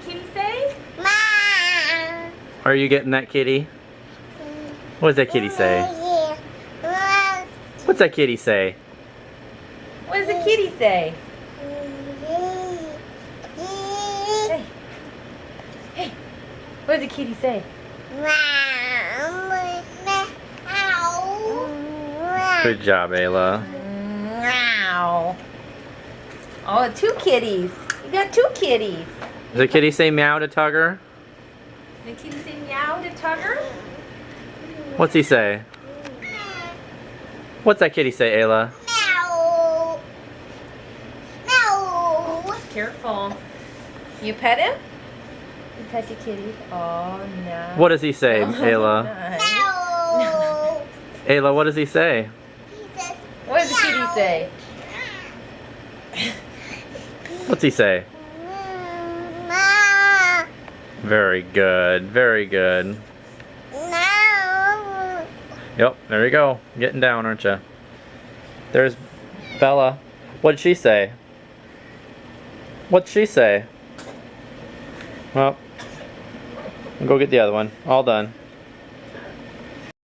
the kitty say? Meow. Are you getting that kitty? What does that kitty say? What's that kitty say? What does the kitty say? Hey. Hey. What does the kitty say? Good job, Ayla. Meow. Oh, 2 kitties. You got 2 kitties. Does the kitty say meow to Tugger? The kitty say meow to Tugger? What's he say? What's that kitty say, Ayla? Meow. Meow. Careful. You pet him? You pet the kitty? Oh, no. What does he say, Ayla? Nice. Meow. Ayla, what does he say? What does the kitty say? What's he say? Meow. Very good, very good. Meow. Yep, there you go. Getting down, aren't you? There's Bella. What did she say? What'd she say? Well, we'll go get the other one. All done.